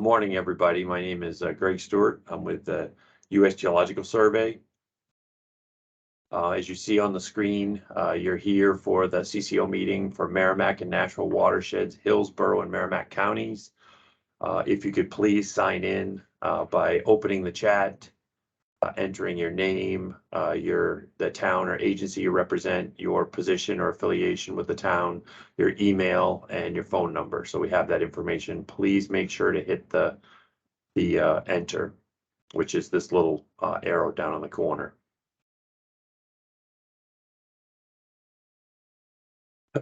Morning, everybody. My name is Greg Stewart. I'm with the U.S. Geological Survey. As you see on the screen, you're here for the CCO meeting for Merrimack and Nashua Watersheds, Hillsborough and Merrimack Counties. If you could please sign in by opening the chat, entering your name, the town or agency you represent, your position or affiliation with the town, your email, and your phone number. So we have that information. Please make sure to hit the enter, which is this little arrow down in the corner.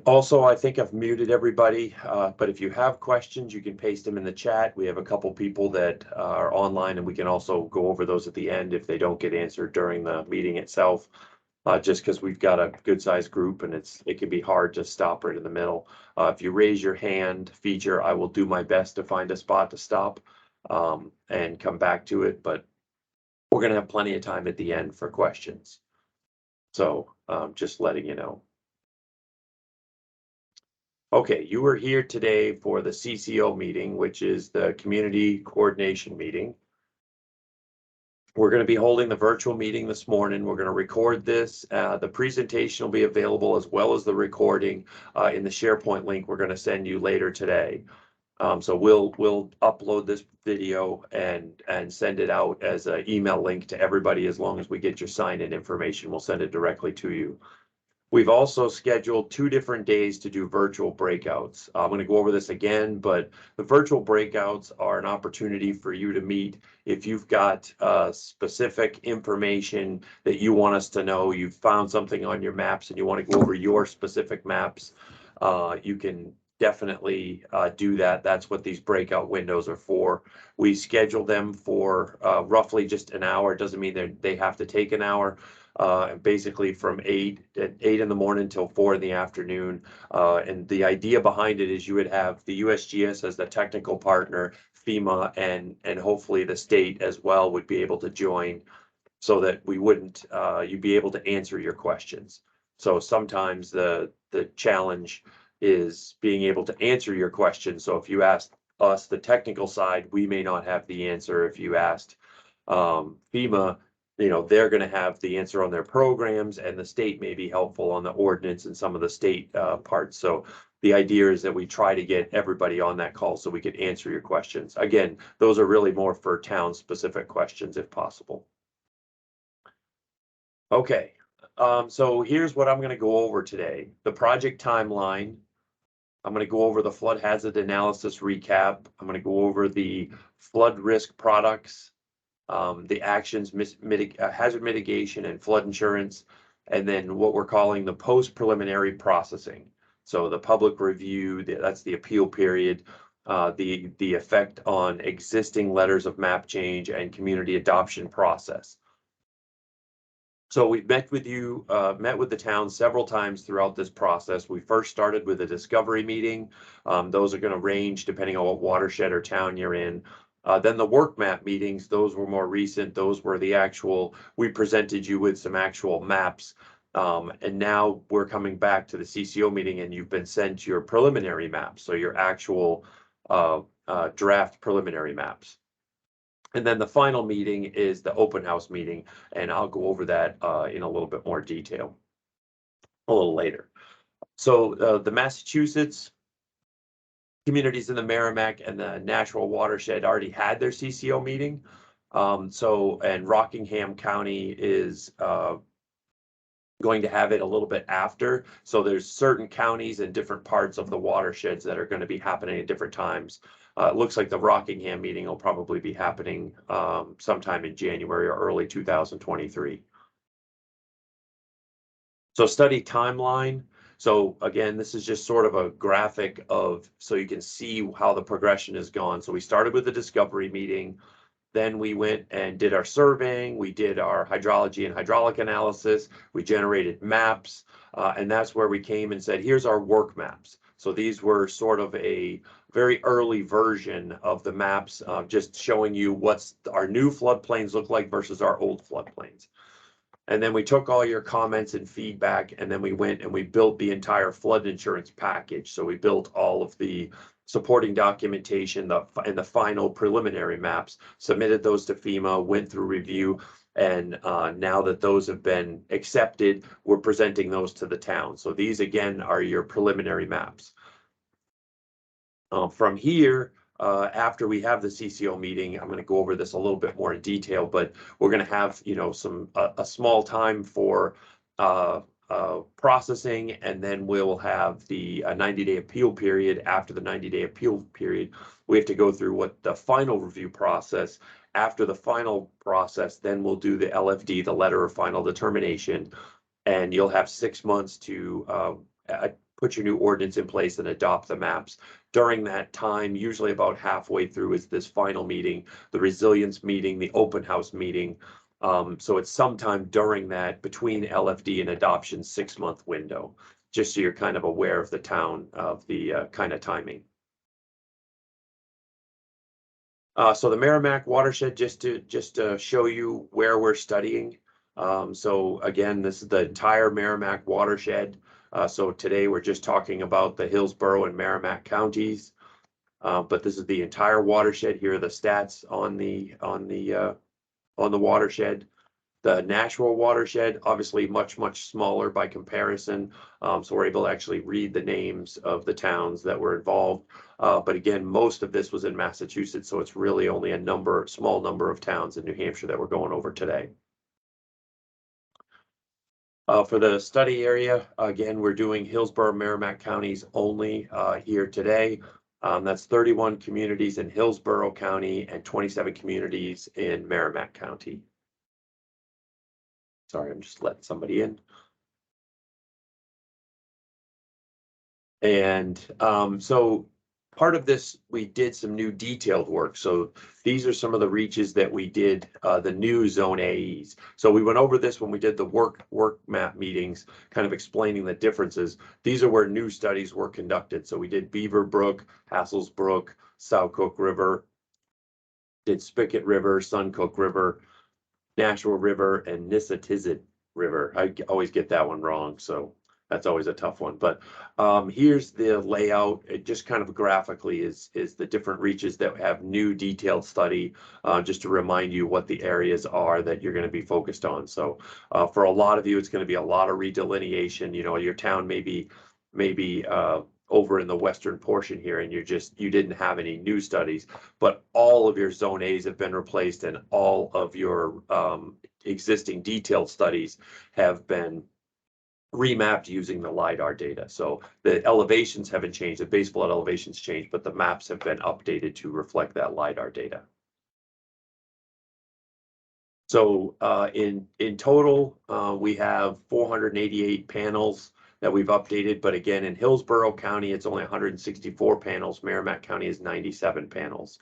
Also, I think I've muted everybody, but if you have questions, you can paste them in the chat. We have a couple people that are online, and we can also go over those at the end if they don't get answered during the meeting itself, just because we've got a good-sized group, and it can be hard to stop right in the middle. If you raise your hand feature, I will do my best to find a spot to stop and come back to it, but we're going to have plenty of time at the end for questions. So just letting you know. Okay, you are here today for the CCO meeting, which is the Community Coordination Meeting. We're going to be holding the virtual meeting this morning. We're going to record this. The presentation will be available as well as the recording in the SharePoint link we're going to send you later today. So we'll upload this video and send it out as an email link to everybody. As long as we get your sign-in information, we'll send it directly to you. We've also scheduled 2 different days to do virtual breakouts. I'm going to go over this again, but the virtual breakouts are an opportunity for you to meet if you've got specific information that you want us to know. You've found something on your maps and you want to go over your specific maps. You can definitely do that. That's what these breakout windows are for. We schedule them for roughly just an hour. It doesn't mean they have to take an hour. Basically from 8 in the morning till 4 in the afternoon. And the idea behind it is you would have the USGS as the technical partner, FEMA, and hopefully the state as well would be able to join, so that we wouldn't, you'd be able to answer your questions. So sometimes the challenge is being able to answer your questions. So if you asked us the technical side, we may not have the answer. If you asked FEMA, they're going to have the answer on their programs, and the state may be helpful on the ordinance and some of the state parts. So the idea is that we try to get everybody on that call so we could answer your questions. Again, those are really more for town specific questions if possible. Okay, so here's what I'm going to go over today. The project timeline. I'm going to go over the flood hazard analysis recap. I'm going to go over the flood risk products, the actions, hazard mitigation and flood insurance, and then what we're calling the post-preliminary processing. So the public review, that's the appeal period, the effect on existing letters of map change and community adoption process. So we've met with the town several times throughout this process. We first started with a discovery meeting. Those are going to range depending on what watershed or town you're in. Then the work map meetings, those were more recent. Those were the actual, we presented you with some actual maps. And now we're coming back to the CCO meeting and you've been sent your preliminary maps. So your actual draft preliminary maps. And then the final meeting is the open house meeting. And I'll go over that in a little bit more detail a little later. So the Massachusetts communities in the Merrimack and the Nashua watershed already had their CCO meeting. And Rockingham County is going to have it a little bit after. So there's certain counties and different parts of the watersheds that are going to be happening at different times. It looks like the Rockingham meeting will probably be happening sometime in January or early 2023. So study timeline. So again, this is just sort of a graphic so you can see how the progression has gone. So we started with the discovery meeting. Then we went and did our surveying. We did our hydrology and hydraulic analysis. We generated maps. And that's where we came and said, here's our work maps. So these were sort of a very early version of the maps, just showing you what's our new floodplains look like versus our old floodplains. And then we took all your comments and feedback, and then we went and we built the entire flood insurance package. So we built all of the supporting documentation, and the final preliminary maps, submitted those to FEMA, went through review, and now that those have been accepted, we're presenting those to the town. So these again are your preliminary maps. From here, after we have the CCO meeting, I'm going to go over this a little bit more in detail, but we're going to have, you know, a small time for processing, and then we'll have the 90-day appeal period. After the 90-day appeal period, we have to go through what the final review process. After the final process, then we'll do the LFD, the letter of final determination, and you'll have 6 months to put your new ordinance in place and adopt the maps. During that time, usually about halfway through, is this final meeting, the resilience meeting, the open house meeting. So it's sometime during that, between LFD and adoption, 6-month window, just so you're kind of aware of the town, of the kind of timing. So the Merrimack watershed, just to show you where we're studying. So again, this is the entire Merrimack watershed. So today we're just talking about the Hillsborough and Merrimack counties, but this is the entire watershed. Here are the stats on the watershed. The Nashua watershed, obviously much smaller by comparison, so we're able to actually read the names of the towns that were involved. But again, most of this was in Massachusetts, so it's really only a small number of towns in New Hampshire that we're going over today. For the study area, again, we're doing Hillsborough, Merrimack counties only here today. That's 31 communities in Hillsborough County and 27 communities in Merrimack County. Sorry, I'm just letting somebody in. And so part of this, we did some new detailed work. So these are some of the reaches that we did, the new zone AEs. So we went over this when we did the work map meetings, kind of explaining the differences. These are where new studies were conducted. So we did Beaver Brook, Hassels Brook, Southcook River, did Spigot River, Suncook River, Nashua River, and Nissatizzit River. I always get that one wrong, so that's always a tough one. But here's the layout. It just kind of graphically is the different reaches that have new detailed study, just to remind you what the areas are that you're going to be focused on. So for a lot of you, it's going to be a lot of redelineation. You know, your town may be over in the western portion here, and you didn't have any new studies, but all of your zone A's have been replaced, and all of your existing detailed studies have been remapped using the LiDAR data. So the elevations haven't changed, the base flood elevations changed, but the maps have been updated to reflect that LiDAR data. So in total, we have 488 panels that we've updated, but again, in Hillsborough County, it's only 164 panels. Merrimack County is 97 panels.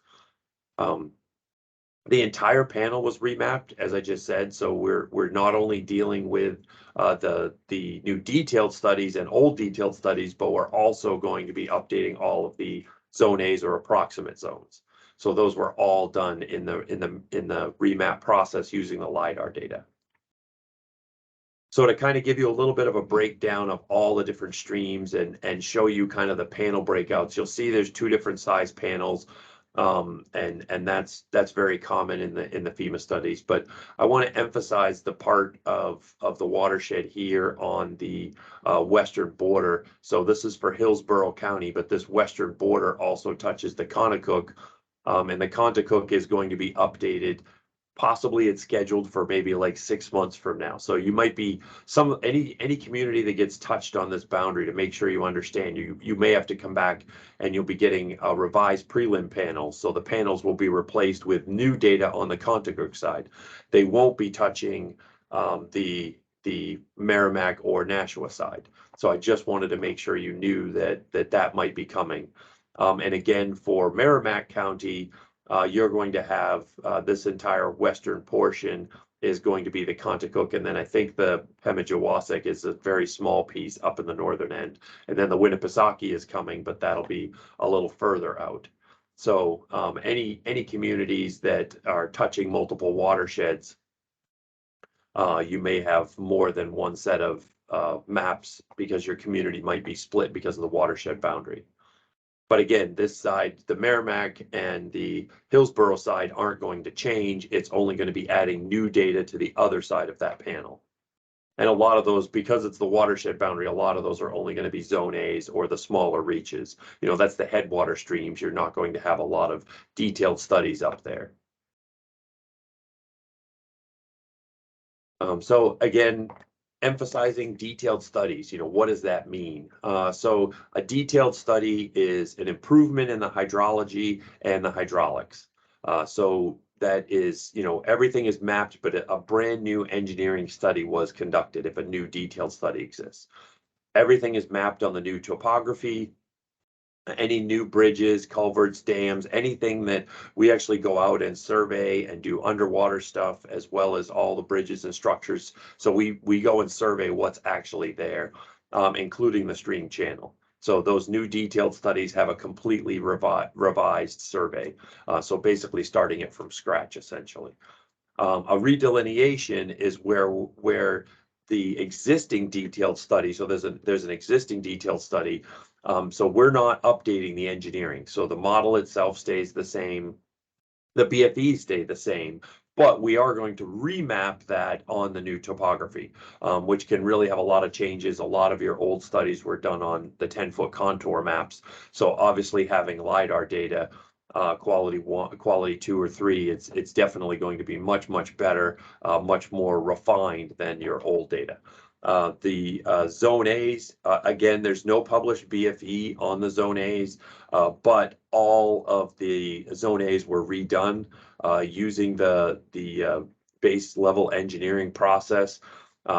The entire panel was remapped, as I just said. So we're not only dealing with the new detailed studies and old detailed studies, but we're also going to be updating all of the zone A's or approximate zones. So those were all done in the remap process using the LiDAR data. So to kind of give you a little bit of a breakdown of all the different streams and show you kind of the panel breakouts, you'll see there's 2 different size panels, and that's very common in the FEMA studies. But I want to emphasize the part of the watershed here on the western border. So this is for Hillsborough County, but this western border also touches the Conocook, and the Conocook is going to be updated. Possibly it's scheduled for maybe like 6 months from now. So you might be any community that gets touched on this boundary, to make sure you understand, you may have to come back and you'll be getting a revised prelim panel. So the panels will be replaced with new data on the Conocook side. They won't be touching the Merrimack or Nashua side. So I just wanted to make sure you knew that might be coming. And again, for Merrimack County, you're going to have this entire western portion is going to be the Conocook, and then I think the Pemigewasset is a very small piece up in the northern end, and then the Winnipesaukee is coming, but that'll be a little further out. So any communities that are touching multiple watersheds, you may have more than one set of maps, because your community might be split because of the watershed boundary. But again, this side, the Merrimack and the Hillsborough side aren't going to change. It's only going to be adding new data to the other side of that panel. And a lot of those, because it's the watershed boundary, a lot of those are only going to be zone A's or the smaller reaches. You know, that's the headwater streams. You're not going to have a lot of detailed studies up there. So again, emphasizing detailed studies, you know, what does that mean? So a detailed study is an improvement in the hydrology and the hydraulics. So that is, you know, everything is mapped, but a brand new engineering study was conducted if a new detailed study exists. Everything is mapped on the new topography, any new bridges, culverts, dams, anything that we actually go out and survey and do underwater stuff, as well as all the bridges and structures. So we go and survey what's actually there, including the stream channel. So those new detailed studies have a completely revised survey. So basically starting it from scratch, essentially. A redelineation is where the existing detailed study, so there's an existing detailed study. So we're not updating the engineering. So the model itself stays the same. The BFEs stay the same, but we are going to remap that on the new topography, which can really have a lot of changes. A lot of your old studies were done on the 10-foot contour maps. So obviously having LiDAR data, quality 1, quality 2 or 3, it's definitely going to be much better, much more refined than your old data. The zone A's, again, there's no published BFE on the zone A's, but all of the zone A's were redone using the base level engineering process.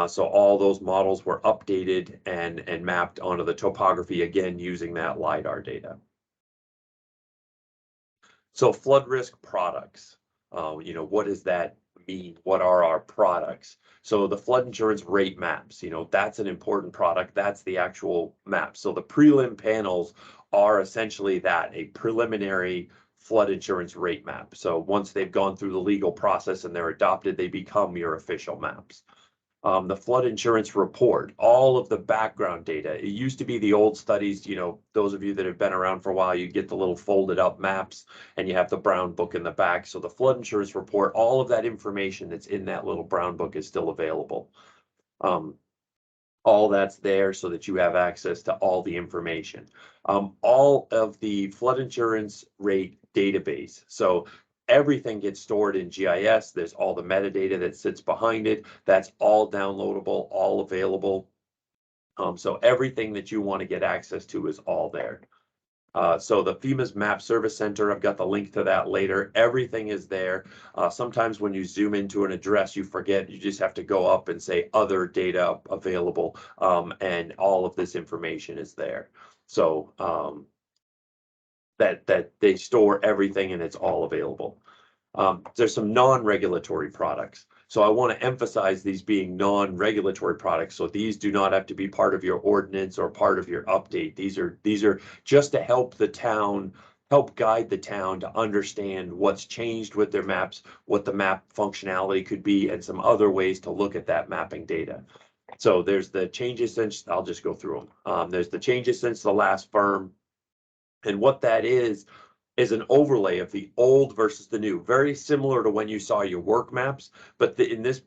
So all those models were updated and mapped onto the topography, again, using that LiDAR data. So flood risk products, you know, what does that mean? What are our products? So the flood insurance rate maps, you know, that's an important product. That's the actual map. So the prelim panels are essentially that, a preliminary flood insurance rate map. So once they've gone through the legal process and they're adopted, they become your official maps. The flood insurance report, all of the background data. It used to be the old studies, you know, those of you that have been around for a while, you get the little folded up maps and you have the brown book in the back. So the flood insurance report, all of that information that's in that little brown book is still available. All that's there so that you have access to all the information. All of the flood insurance rate database. So everything gets stored in GIS. There's all the metadata that sits behind it. That's all downloadable, all available. So everything that you want to get access to is all there. So the FEMA's Map Service Center, I've got the link to that later. Everything is there. Sometimes when you zoom into an address, you forget, you just have to go up and say other data available, and all of this information is there. So that they store everything and it's all available. There's some non-regulatory products. So I want to emphasize these being non-regulatory products. So these do not have to be part of your ordinance or part of your update. These are just to help the town, help guide the town to understand what's changed with their maps, what the map functionality could be, and some other ways to look at that mapping data. So there's the changes since, I'll just go through them. There's the changes since the last firm. And what that is an overlay of the old versus the new, very similar to when you saw your work maps, but in this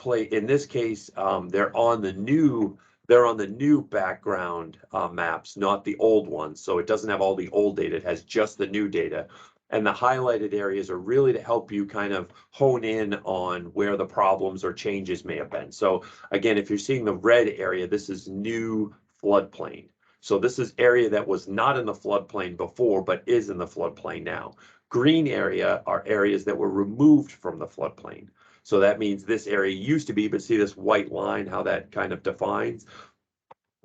case, they're on the new background maps, not the old ones. So it doesn't have all the old data, it has just the new data. And the highlighted areas are really to help you kind of hone in on where the problems or changes may have been. So again, if you're seeing the red area, this is new floodplain. So this is area that was not in the floodplain before, but is in the floodplain now. Green area are areas that were removed from the floodplain. So that means this area used to be, but see this white line, how that kind of defines?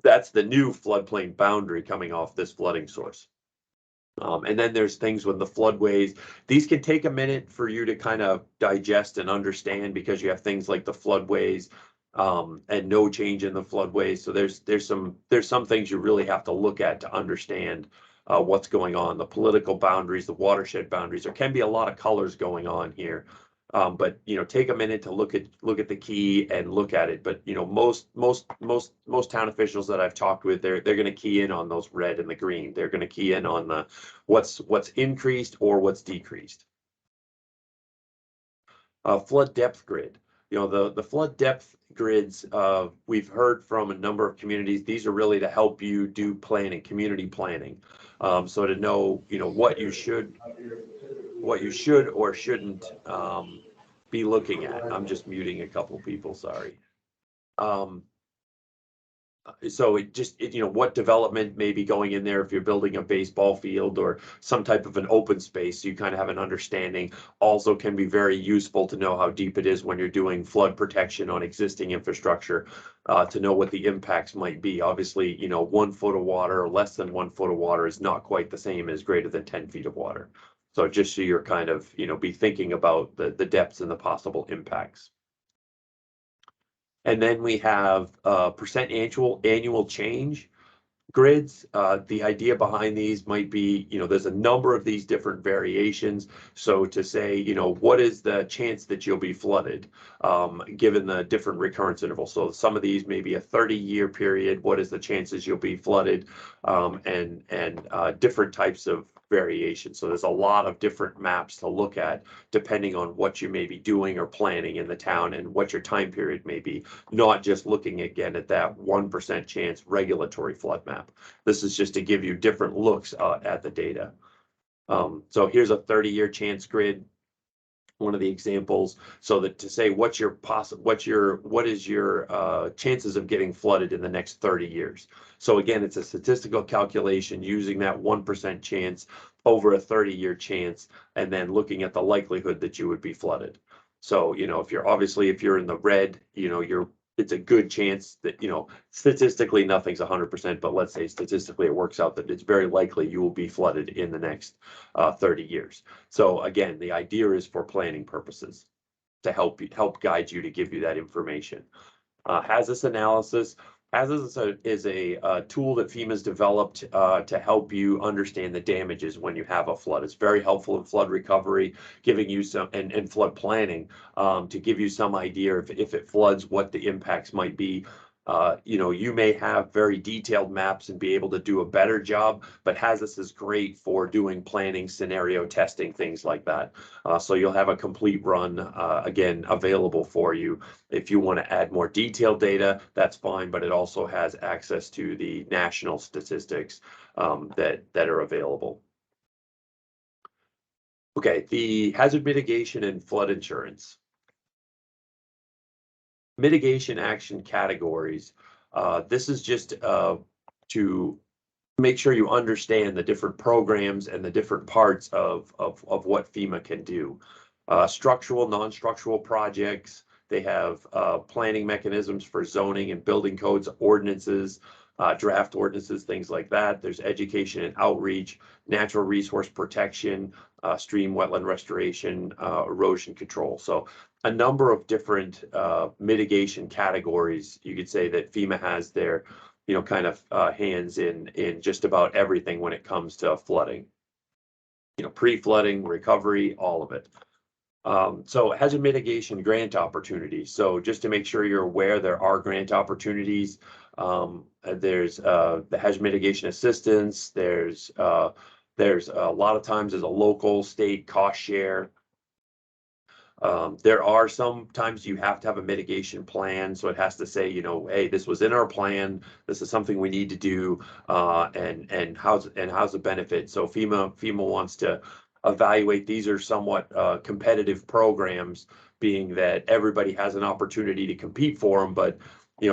That's the new floodplain boundary coming off this flooding source. And then there's things with the floodways. These can take a minute for you to kind of digest and understand because you have things like the floodways, and no change in the floodways. So there's some things you really have to look at to understand what's going on. The political boundaries, the watershed boundaries. There can be a lot of colors going on here. But take a minute to look at the key and look at it. But most town officials that I've talked with, they're going to key in on those red and the green. They're going to key in on the what's increased or what's decreased. Flood depth grid. The flood depth grids, we've heard from a number of communities. These are really to help you do planning, community planning. So to know, what you should or shouldn't be looking at. I'm just muting a couple people, sorry. So what development may be going in there if you're building a baseball field or some type of an open space, so you kind of have an understanding. Also can be very useful to know how deep it is when you're doing flood protection on existing infrastructure, to know what the impacts might be. Obviously, 1 foot of water or less than 1 foot of water is not quite the same as greater than 10 feet of water. So just so you're kind of, be thinking about the depths and the possible impacts. And then we have percent annual change grids. The idea behind these might be, there's a number of these different variations. So to say, what is the chance that you'll be flooded, given the different recurrence intervals? So some of these may be a 30-year period. What is the chances you'll be flooded, and different types of variation. So there's a lot of different maps to look at depending on what you may be doing or planning in the town and what your time period may be, not just looking again at that 1% chance regulatory flood map. This is just to give you different looks at the data. So here's a 30-year chance grid, one of the examples, so that to say what is your chances of getting flooded in the next 30 years. So again, it's a statistical calculation using that 1% chance over a 30-year chance, and then looking at the likelihood that you would be flooded. So, if you're in the red, it's a good chance that, statistically nothing's 100%, but let's say statistically it works out that it's very likely you will be flooded in the next 30 years. So again, the idea is for planning purposes to help guide you, to give you that information. Hazardous analysis. Hazardous is a tool that FEMA's developed to help you understand the damages when you have a flood. It's very helpful in flood recovery, giving you some, and flood planning, to give you some idea if it floods, what the impacts might be. You may have very detailed maps and be able to do a better job, but Hazardous is great for doing planning, scenario testing, things like that. So you'll have a complete run, again, available for you. If you want to add more detailed data, that's fine, but it also has access to the national statistics that are available. Okay, the hazard mitigation and flood insurance. Mitigation action categories. This is just to make sure you understand the different programs and the different parts of what FEMA can do. Structural, non-structural projects. They have planning mechanisms for zoning and building codes, ordinances, draft ordinances, things like that. There's education and outreach, natural resource protection, stream wetland restoration, erosion control. So a number of different mitigation categories. You could say that FEMA has their, kind of hands in just about everything when it comes to flooding. Pre-flooding, recovery, all of it. So hazard mitigation grant opportunities. So just to make sure you're aware, there are grant opportunities. There's the hazard mitigation assistance. There's a lot of times there's a local, state cost share. There are sometimes you have to have a mitigation plan, so it has to say, hey, this was in our plan. This is something we need to do, and how's the benefit. So FEMA wants to evaluate. These are somewhat competitive programs, being that everybody has an opportunity to compete for them, but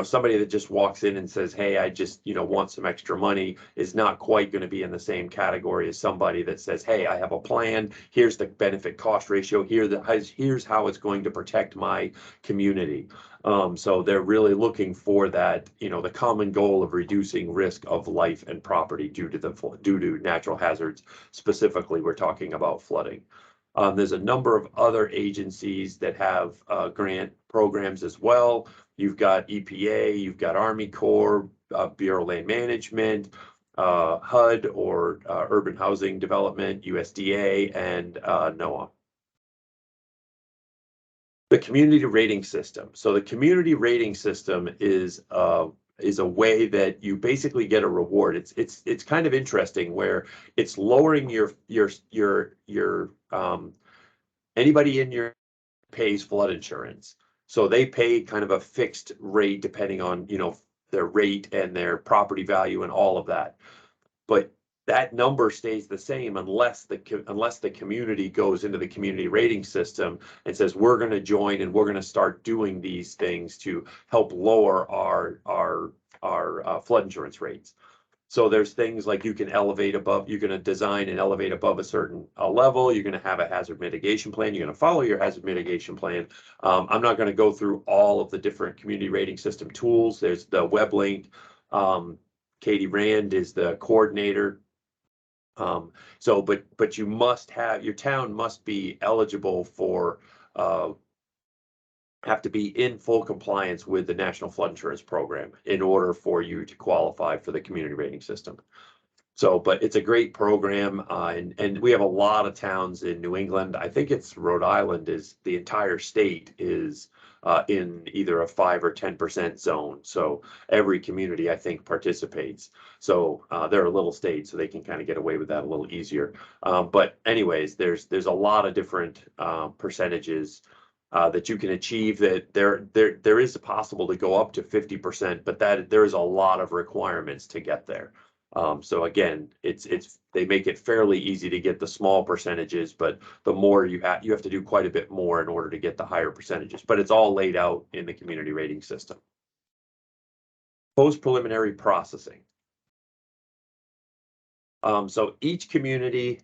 somebody that just walks in and says, hey, I just want some extra money, is not quite going to be in the same category as somebody that says, hey, I have a plan, here's the benefit cost ratio, here's how it's going to protect my community. So they're really looking for that, the common goal of reducing risk of life and property due to natural hazards. Specifically, we're talking about flooding. There's a number of other agencies that have grant programs as well. You've got EPA, you've got Army Corps, Bureau of Land Management, HUD, or Urban Housing Development, USDA, and NOAA. The community rating system. So the community rating system is a way that you basically get a reward. It's kind of interesting where it's lowering your anybody in your pays flood insurance. So they pay kind of a fixed rate depending on, their rate and their property value and all of that. But that number stays the same unless the community goes into the community rating system and says, we're going to join and we're going to start doing these things to help lower our flood insurance rates. So there's things like you can you're going to design and elevate above a certain level. You're going to have a hazard mitigation plan. You're going to follow your hazard mitigation plan. I'm not going to go through all of the different community rating system tools. There's the web link. Katie Rand is the coordinator. But you must have, your town must be eligible for, have to be in full compliance with the National Flood Insurance Program in order for you to qualify for the community rating system. So, but it's a great program, and we have a lot of towns in New England. I think it's Rhode Island is the entire state is in either a 5 or 10% zone. So every community, I think, participates. So they're a little state, so they can kind of get away with that a little easier. But anyways, there's a lot of different percentages that you can achieve. That there is possible to go up to 50%, but that there is a lot of requirements to get there. So again, they make it fairly easy to get the small percentages, but the more you have to do quite a bit more in order to get the higher percentages, but it's all laid out in the community rating system. Post preliminary processing. So each community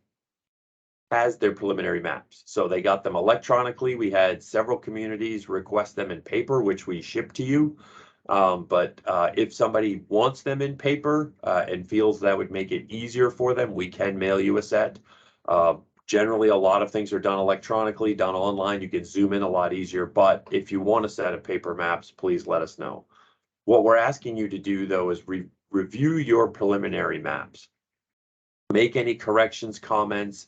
has their preliminary maps. So they got them electronically. We had several communities request them in paper, which we ship to you. But if somebody wants them in paper and feels that would make it easier for them, we can mail you a set. Generally, a lot of things are done electronically, done online. You can zoom in a lot easier. But if you want a set of paper maps, please let us know. What we're asking you to do, though, is review your preliminary maps. Make any corrections, comments,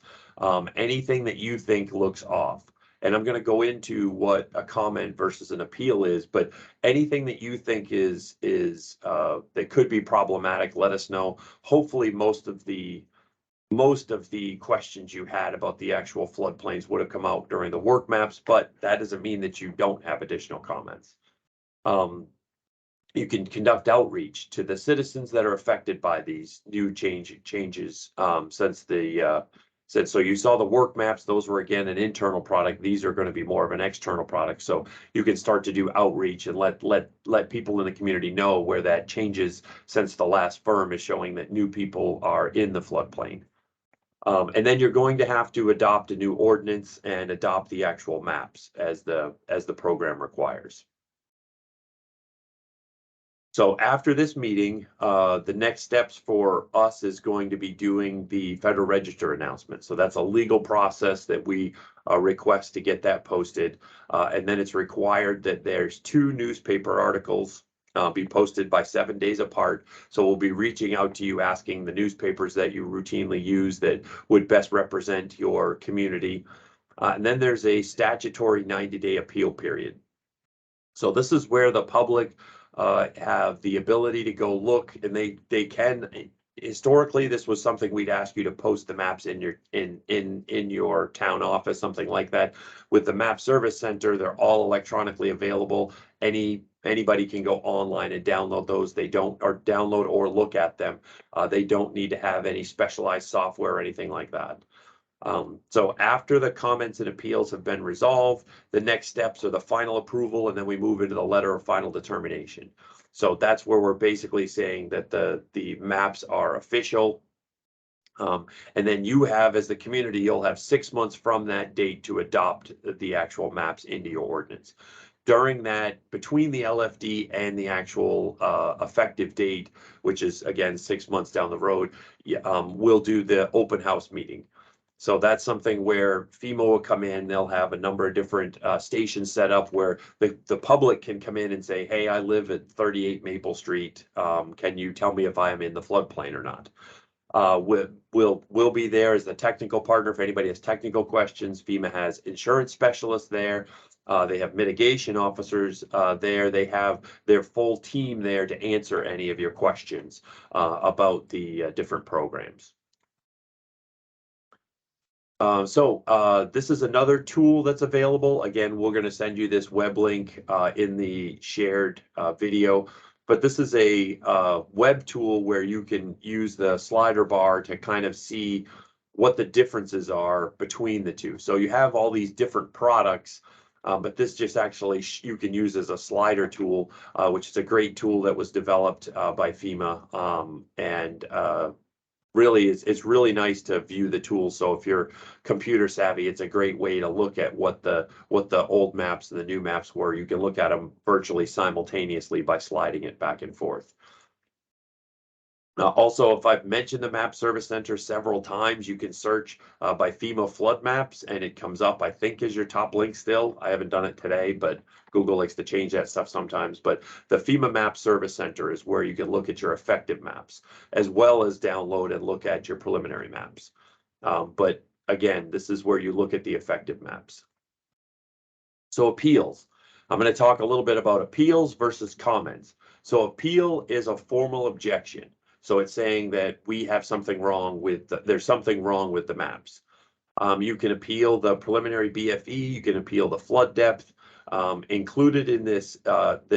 anything that you think looks off. And I'm going to go into what a comment versus an appeal is, but anything that you think is that could be problematic, let us know. Hopefully most of the questions you had about the actual floodplains would have come out during the work maps, but that doesn't mean that you don't have additional comments. You can conduct outreach to the citizens that are affected by these new changes so you saw the work maps. Those were, again, an internal product. These are going to be more of an external product. So you can start to do outreach and let people in the community know where that changes since the last firm is showing that new people are in the floodplain. And then you're going to have to adopt a new ordinance and adopt the actual maps as the program requires. So after this meeting, the next steps for us is going to be doing the Federal Register announcement. So that's a legal process that we request to get that posted. And then it's required that there's 2 newspaper articles be posted by 7 days apart. So we'll be reaching out to you asking the newspapers that you routinely use that would best represent your community. And then there's a statutory 90-day appeal period. So this is where the public have the ability to go look, and they can. Historically, this was something we'd ask you to post the maps in your town office, something like that. With the Map Service Center, they're all electronically available. Anybody can go online and download those. They don't, or download or look at them. They don't need to have any specialized software or anything like that. So after the comments and appeals have been resolved, the next steps are the final approval, and then we move into the letter of final determination. So that's where we're basically saying that the maps are official. And then you have, as the community, you'll have 6 months from that date to adopt the actual maps into your ordinance. During that, between the LFD and the actual effective date, which is, again, 6 months down the road, we'll do the open house meeting. So that's something where FEMA will come in. They'll have a number of different stations set up where the public can come in and say, hey, I live at 38 Maple Street. Can you tell me if I am in the floodplain or not? will be there as the technical partner if anybody has technical questions. FEMA has insurance specialists there. They have mitigation officers there. They have their full team there to answer any of your questions about the different programs. This is another tool that's available. Again, we're going to send you this web link in the shared video. But this is a web tool where you can use the slider bar to kind of see what the differences are between the two. So you have all these different products, but this just actually you can use as a slider tool, which is a great tool that was developed by FEMA. Really, it's really nice to view the tool. So if you're computer savvy, it's a great way to look at what the old maps and the new maps were. You can look at them virtually simultaneously by sliding it back and forth. Also, if I've mentioned the Map Service Center several times, you can search by FEMA flood maps, and it comes up, I think, as your top link still. I haven't done it today, but Google likes to change that stuff sometimes. But the FEMA Map Service Center is where you can look at your effective maps, as well as download and look at your preliminary maps. But again, this is where you look at the effective maps. So appeals. I'm going to talk a little bit about appeals versus comments. So appeal is a formal objection. So it's saying that we have something wrong with, there's something wrong with the maps. You can appeal the preliminary BFE, you can appeal the flood depth. Included in this, that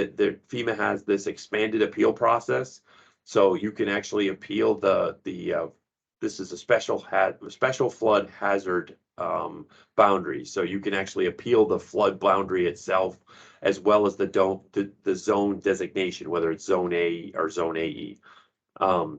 FEMA has this expanded appeal process. So you can actually appeal this is a special flood hazard boundary. So you can actually appeal the flood boundary itself, as well as the zone designation, whether it's zone A or zone AE. And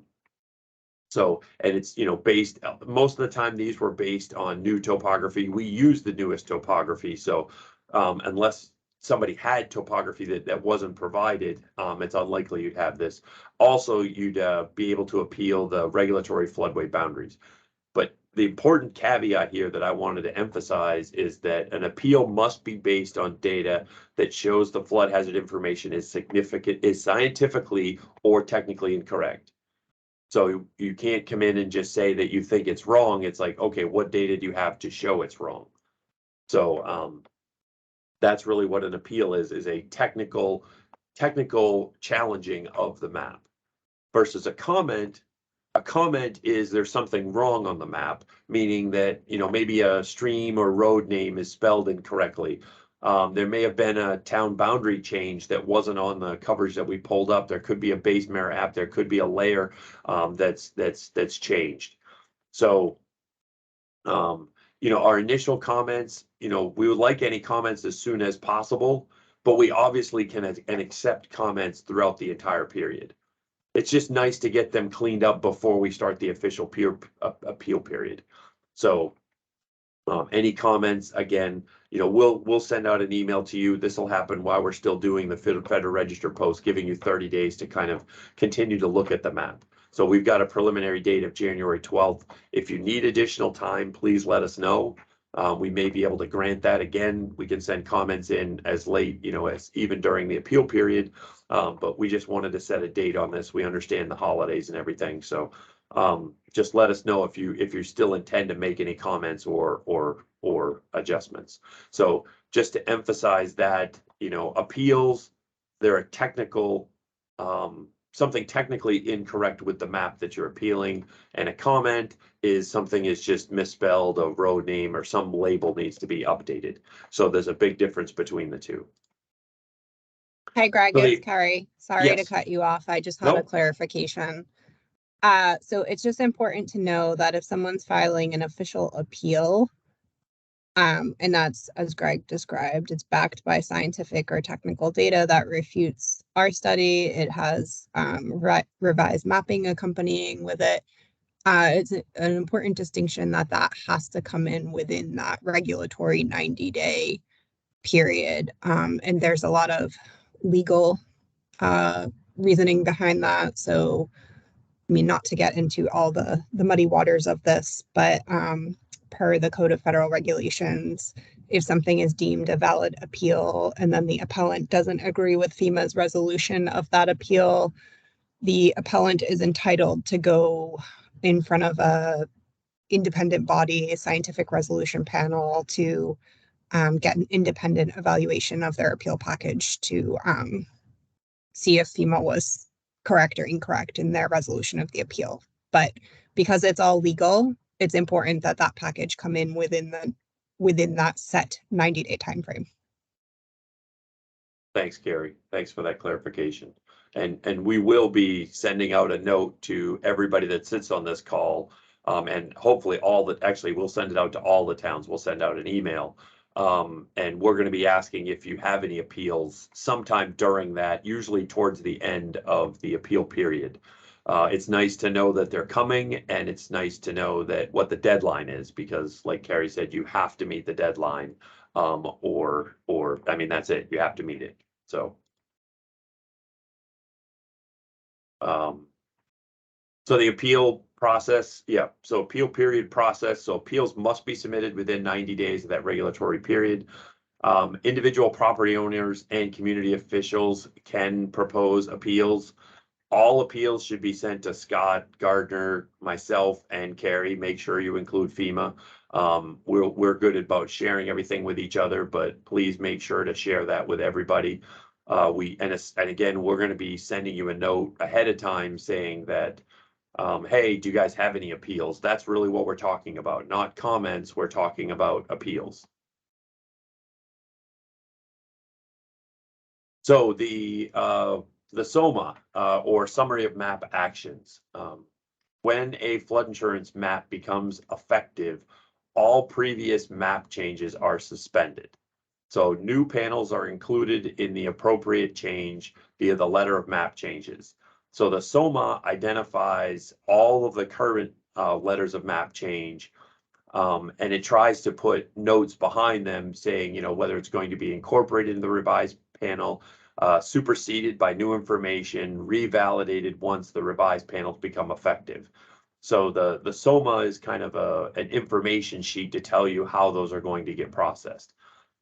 it's, based, most of the time these were based on new topography. We use the newest topography. So unless somebody had topography that wasn't provided, it's unlikely you'd have this. Also, you'd be able to appeal the regulatory floodway boundaries. But the important caveat here that I wanted to emphasize is that an appeal must be based on data that shows the flood hazard information is scientifically or technically incorrect. So you can't come in and just say that you think it's wrong. It's like, okay, what data do you have to show it's wrong? So that's really what an appeal is a technical challenging of the map versus a comment. A comment is there's something wrong on the map, meaning that, maybe a stream or road name is spelled incorrectly. There may have been a town boundary change that wasn't on the coverage that we pulled up. There could be a base mirror app. There could be a layer that's changed. So, our initial comments, we would like any comments as soon as possible, but we obviously can accept comments throughout the entire period. It's just nice to get them cleaned up before we start the official appeal period. So any comments, again, we'll send out an email to you. This will happen while we're still doing the Federal Register post, giving you 30 days to kind of continue to look at the map. So we've got a preliminary date of January 12th. If you need additional time, please let us know. We may be able to grant that. Again, we can send comments in as late, as even during the appeal period. But we just wanted to set a date on this. We understand the holidays and everything. So just let us know if you still intend to make any comments or adjustments. So just to emphasize that, appeals, they're a technical, something technically incorrect with the map that you're appealing, and a comment is something is just misspelled, a road name or some label needs to be updated. So there's a big difference between the two. Hi, Greg, it's Carrie. Sorry to cut you off. I just had a clarification. So it's just important to know that if someone's filing an official appeal, and that's, as Greg described, it's backed by scientific or technical data that refutes our study. It has revised mapping accompanying with it. It's an important distinction that has to come in within that regulatory 90-day period. And there's a lot of legal reasoning behind that. So, not to get into all the muddy waters of this, but per the Code of Federal Regulations, if something is deemed a valid appeal and then the appellant doesn't agree with FEMA's resolution of that appeal, the appellant is entitled to go in front of a independent body, a scientific resolution panel, to get an independent evaluation of their appeal package to see if FEMA was correct or incorrect in their resolution of the appeal. But because it's all legal, it's important that that package come in within that set 90-day time frame. Thanks, Carrie. Thanks for that clarification. And we will be sending out a note to everybody that sits on this call, and hopefully we'll send it out to all the towns. We'll send out an email, and we're going to be asking if you have any appeals sometime during that, usually towards the end of the appeal period. It's nice to know that they're coming, and it's nice to know that what the deadline is, because like Carrie said, you have to meet the deadline, or I mean, that's it. You have to meet it. So, so the appeal process, yeah. So appeal period process. So appeals must be submitted within 90 days of that regulatory period. Individual property owners and community officials can propose appeals. All appeals should be sent to Scott, Gardner, myself, and Carrie. Make sure you include FEMA. We're good about sharing everything with each other, but please make sure to share that with everybody. And again, we're going to be sending you a note ahead of time saying that, hey, do you guys have any appeals? That's really what we're talking about, not comments. We're talking about appeals. So the SOMA, or Summary of Map Actions. When a flood insurance map becomes effective, all previous map changes are suspended. So new panels are included in the appropriate change via the letter of map changes. So the SOMA identifies all of the current letters of map change, and it tries to put notes behind them saying, you know, whether it's going to be incorporated in the revised panel, superseded by new information, revalidated once the revised panels become effective. So the SOMA is kind of an information sheet to tell you how those are going to get processed.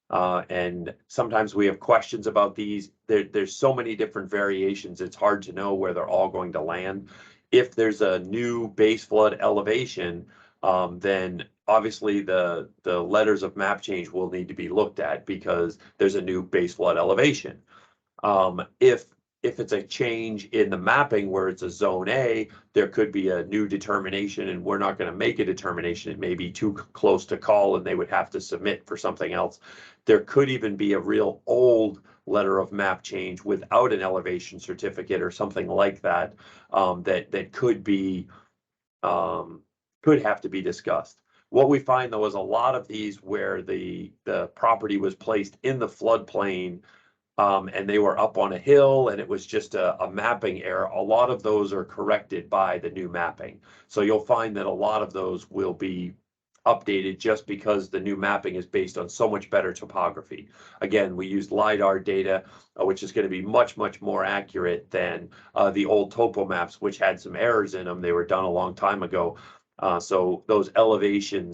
And sometimes we have questions about these. There's so many different variations, it's hard to know where they're all going to land. If there's a new base flood elevation, then obviously the letters of map change will need to be looked at because there's a new base flood elevation. If it's a change in the mapping where it's a zone A, there could be a new determination, and we're not going to make a determination. It may be too close to call and they would have to submit for something else. There could even be a real old letter of map change without an elevation certificate or something like that, that could have to be discussed. What we find though is a lot of these where the property was placed in the floodplain, and they were up on a hill and it was just a mapping error. A lot of those are corrected by the new mapping. So you'll find that a lot of those will be updated just because the new mapping is based on so much better topography. Again, we used LiDAR data, which is going to be much, much more accurate than the old topo maps, which had some errors in them. They were done a long time ago. So those elevation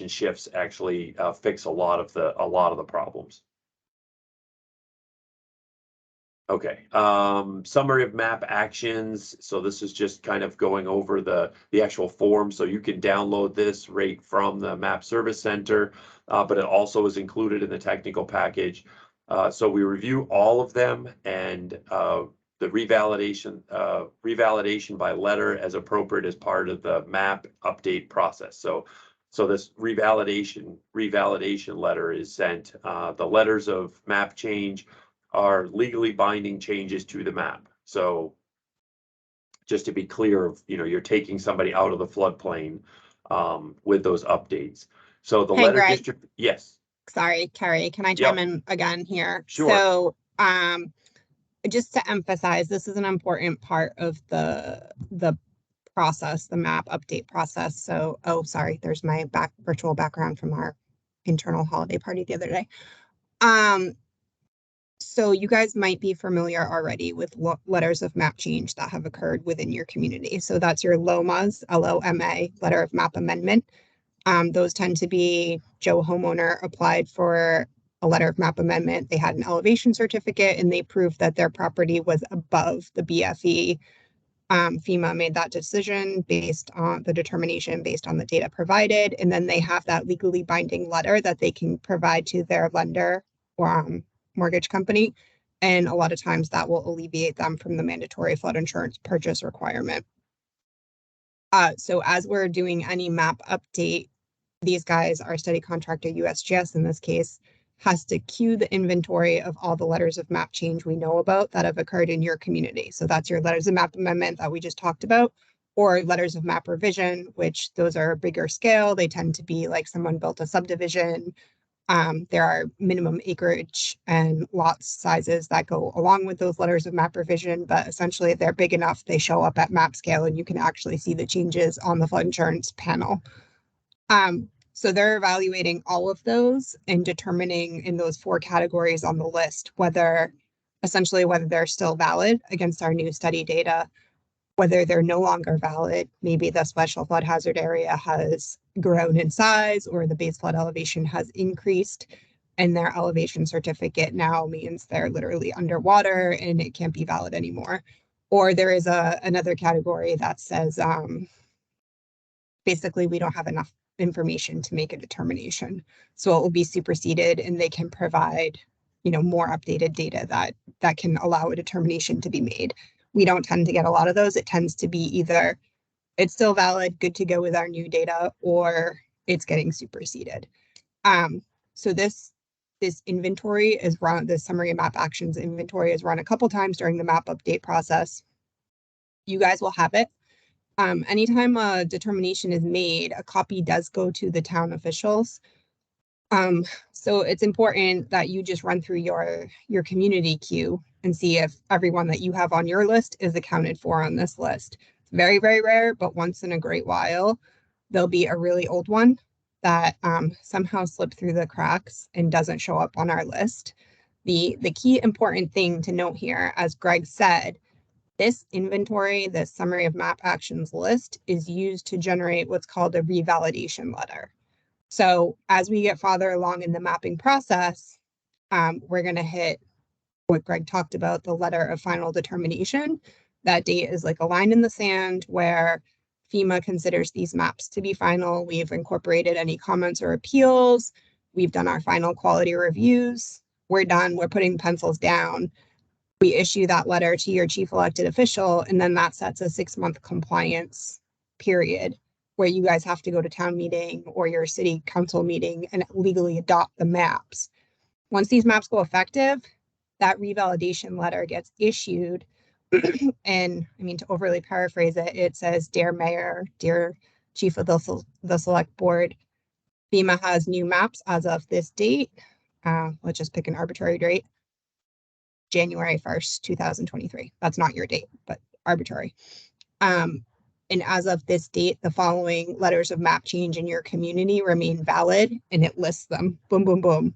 shifts actually fix a lot of the problems. Okay, summary of map actions. So this is just kind of going over the actual form. So you can download this right from the Map Service Center, but it also is included in the technical package. So we review all of them, and the revalidation by letter as appropriate as part of the map update process. So this revalidation letter is sent. The letters of map change are legally binding changes to the map. So just to be clear, you're taking somebody out of the floodplain with those updates. So the letter district, yes. Sorry, Carrie, can I chime in again here? Sure. So just to emphasize, this is an important part of the process, the map update process. So, sorry, there's my virtual background from our internal holiday party the other day. So you guys might be familiar already with letters of map change that have occurred within your community. So that's your LOMAs, LOMA, letter of map amendment. Those tend to be Joe homeowner applied for a letter of map amendment. They had an elevation certificate and they proved that their property was above the BFE FEMA made that decision based on the determination based on the data provided, and then they have that legally binding letter that they can provide to their lender or mortgage company. And a lot of times that will alleviate them from the mandatory flood insurance purchase requirement. So as we're doing any map update, these guys, our study contractor, USGS in this case, has to queue the inventory of all the letters of map change we know about that have occurred in your community. So that's your letters of map amendment that we just talked about, or letters of map revision, which those are a bigger scale. They tend to be like someone built a subdivision. There are minimum acreage and lot sizes that go along with those letters of map revision, but essentially they're big enough, they show up at map scale and you can actually see the changes on the flood insurance panel. So they're evaluating all of those and determining in those 4 categories on the list whether they're still valid against our new study data, whether they're no longer valid. Maybe the special flood hazard area has grown in size or the base flood elevation has increased and their elevation certificate now means they're literally underwater and it can't be valid anymore. Or there is another category that says basically we don't have enough information to make a determination. So it will be superseded and they can provide, more updated data that can allow a determination to be made. We don't tend to get a lot of those. It tends to be either it's still valid, good to go with our new data, or it's getting superseded. So this inventory is run, the summary of map actions inventory is run a couple times during the map update process. You guys will have it. Anytime a determination is made, a copy does go to the town officials. So it's important that you just run through your community queue and see if everyone that you have on your list is accounted for on this list. It's very, very rare, but once in a great while, there'll be a really old one that somehow slipped through the cracks and doesn't show up on our list. The key important thing to note here, as Greg said, this inventory, this summary of map actions list, is used to generate what's called a revalidation letter. So as we get farther along in the mapping process, we're going to hit what Greg talked about, the letter of final determination. That date is like a line in the sand where FEMA considers these maps to be final. We've incorporated any comments or appeals. We've done our final quality reviews. We're done. We're putting pencils down. We issue that letter to your chief elected official, and then that sets a 6-month compliance period where you guys have to go to town meeting or your city council meeting and legally adopt the maps. Once these maps go effective, that revalidation letter gets issued. And I mean, to overly paraphrase it, it says, "Dear Mayor, dear Chief of the Select Board, FEMA has new maps as of this date." Let's just pick an arbitrary date. January 1st, 2023. That's not your date, but arbitrary. And as of this date, the following letters of map change in your community remain valid, and it lists them. Boom, boom, boom.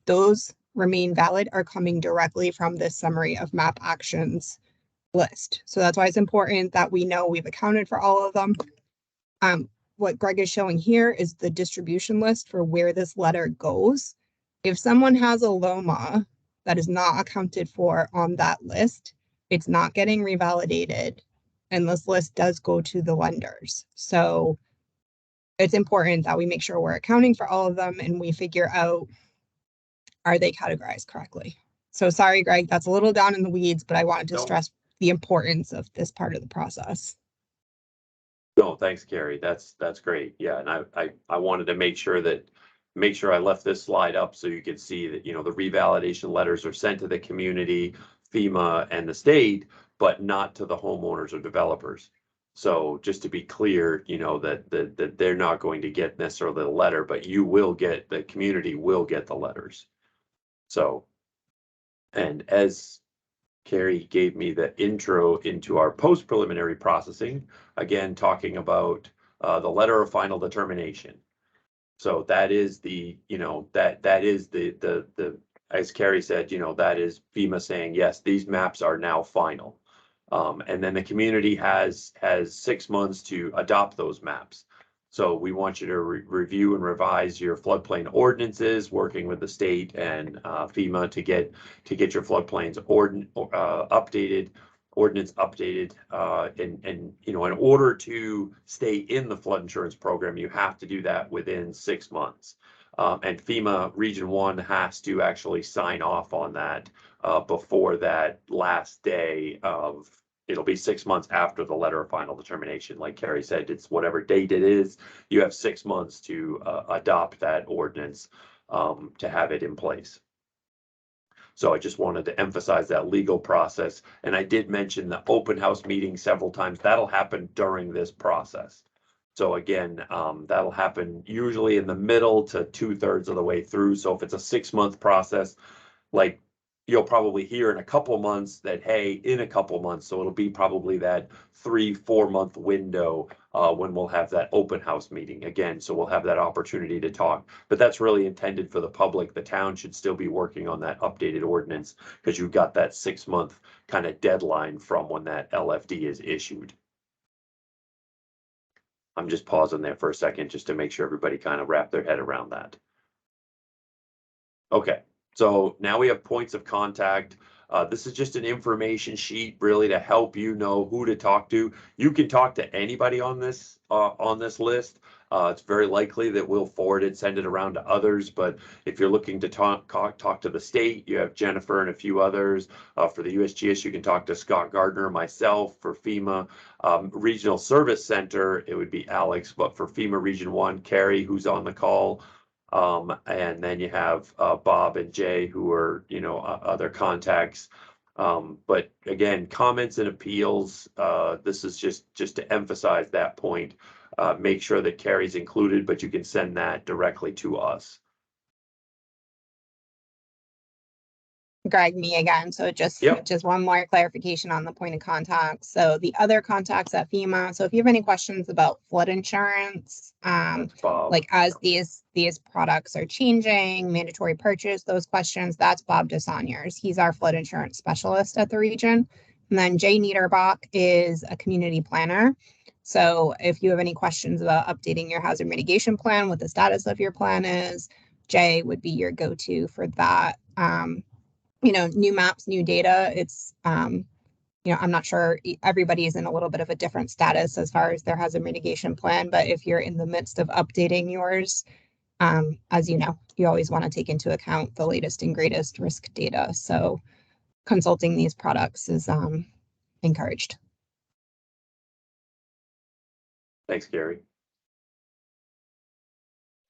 Those remain valid are coming directly from this summary of map actions list. So that's why it's important that we know we've accounted for all of them. What Greg is showing here is the distribution list for where this letter goes. If someone has a LOMA that is not accounted for on that list, it's not getting revalidated, and this list does go to the lenders. So it's important that we make sure we're accounting for all of them and we figure out, are they categorized correctly? So sorry, Greg, that's a little down in the weeds, but I wanted to stress the importance of this part of the process. No, thanks, Carrie. That's great. Yeah, and I wanted to make sure I left this slide up so you could see that, the revalidation letters are sent to the community, FEMA, and the state, but not to the homeowners or developers. So just to be clear, that they're not going to get necessarily the letter, but the community will get the letters. So, and as Carrie gave me the intro into our post-preliminary processing, again, talking about the letter of final determination. So that is that is the as Carrie said, that is FEMA saying, yes, these maps are now final. And then the community has 6 months to adopt those maps. So we want you to review and revise your floodplain ordinances, working with the state and FEMA to get your floodplains updated, ordinance updated, and you know, in order to stay in the flood insurance program, you have to do that within 6 months. And FEMA Region 1 has to actually sign off on that before that last day of, it'll be 6 months after the letter of final determination. Like Carrie said, it's whatever date it is, you have 6 months to adopt that ordinance to have it in place. So I just wanted to emphasize that legal process. And I did mention the open house meeting several times. That'll happen during this process. So again, that'll happen usually in the middle to 2/3 of the way through. So if it's a 6-month process, like you'll probably hear in a couple months that, hey, in a couple months. So it'll be probably that 3-4 month window when we'll have that open house meeting again. So we'll have that opportunity to talk, but that's really intended for the public. The town should still be working on that updated ordinance because you've got that 6-month kind of deadline from when that LFD is issued. I'm just pausing there for a second just to make sure everybody kind of wrap their head around that. Okay. So now we have points of contact. This is just an information sheet really to help you know who to talk to. You can talk to anybody on this list. It's very likely that we'll forward it, send it around to others. But if you're looking to talk to the state, you have Jennifer and a few others. For the USGS, you can talk to Scott Gardner, myself. For FEMA Regional Service Center, it would be Alex. But for FEMA Region 1, Carrie, who's on the call. And then you have Bob and Jay, who are, you know, other contacts. But again, comments and appeals, this is just to emphasize that point. Make sure that Carrie's included, but you can send that directly to us. Greg, me again. So just one more clarification on the point of contact. So the other contacts at FEMA. So if you have any questions about flood insurance, like as these products are changing, mandatory purchase, those questions, that's Bob DeSauniers. He's our flood insurance specialist at the region. And then Jay Niederbach is a community planner. So if you have any questions about updating your hazard mitigation plan, what the status of your plan is, Jay would be your go-to for that. You know, new maps, new data. It's, you know, I'm not sure, everybody is in a little bit of a different status as far as their hazard mitigation plan, but if you're in the midst of updating yours, as you know, you always want to take into account the latest and greatest risk data. So consulting these products is encouraged. Thanks, Gary.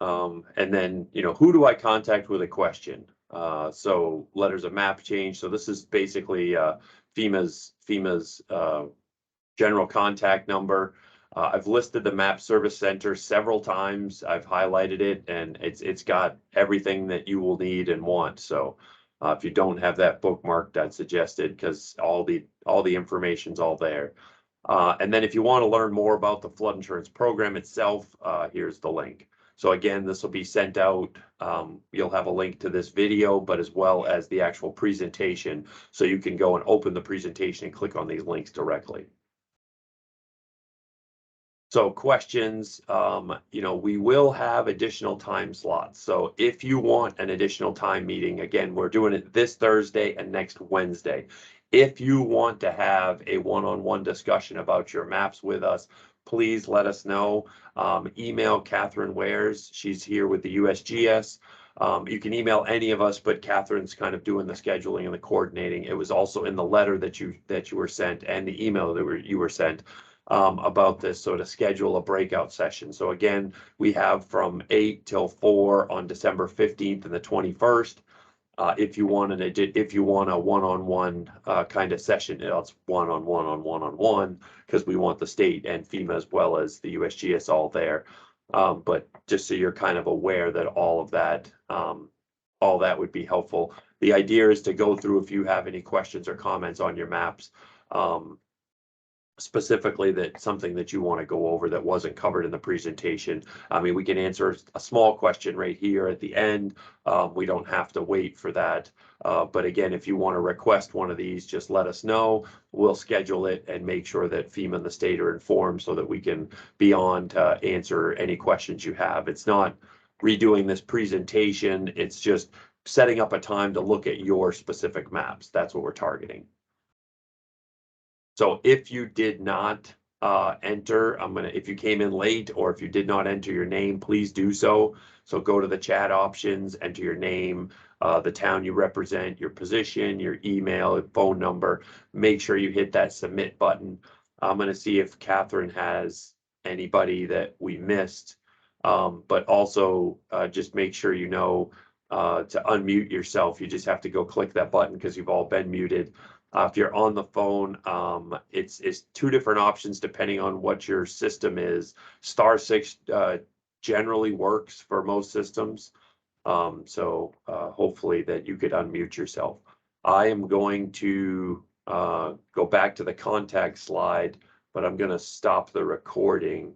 And then, you know, who do I contact with a question? So letters of map change. So this is basically FEMA's general contact number. I've listed the map service center several times. I've highlighted it, and it's got everything that you will need and want. So if you don't have that bookmarked, I'd suggest it because all the information's all there. And then if you want to learn more about the flood insurance program itself, here's the link. So again, this will be sent out. You'll have a link to this video, but as well as the actual presentation. So you can go and open the presentation and click on these links directly. So questions, you know, we will have additional time slots. So if you want an additional time meeting, again, we're doing it this Thursday and next Wednesday. If you want to have a one-on-one discussion about your maps with us, please let us know. Email Catherine Wares. She's here with the USGS. You can email any of us, but Catherine's kind of doing the scheduling and the coordinating. It was also in the letter that you were sent and the email that you were sent about this. So to schedule a breakout session. So again, we have from 8 till 4 on December 15th and the 21st. If you want a one-on-one kind of session, it's one-on-one because we want the state and FEMA as well as the USGS all there. But just so you're kind of aware that all that would be helpful. The idea is to go through if you have any questions or comments on your maps. Specifically that something that you want to go over that wasn't covered in the presentation. I mean, we can answer a small question right here at the end. We don't have to wait for that. But again, if you want to request one of these, just let us know. We'll schedule it and make sure that FEMA and the state are informed so that we can be on to answer any questions you have. It's not redoing this presentation. It's just setting up a time to look at your specific maps. That's what we're targeting. So if you did not enter, if you came in late or if you did not enter your name, please do so. So go to the chat options, enter your name, the town you represent, your position, your email, phone number. Make sure you hit that submit button. I'm going to see if Catherine has anybody that we missed. But also just make sure you know to unmute yourself. You just have to go click that button because you've all been muted. If you're on the phone, it's two different options depending on what your system is. *6 generally works for most systems. So hopefully that you could unmute yourself. I am going to go back to the contact slide, but I'm going to stop the recording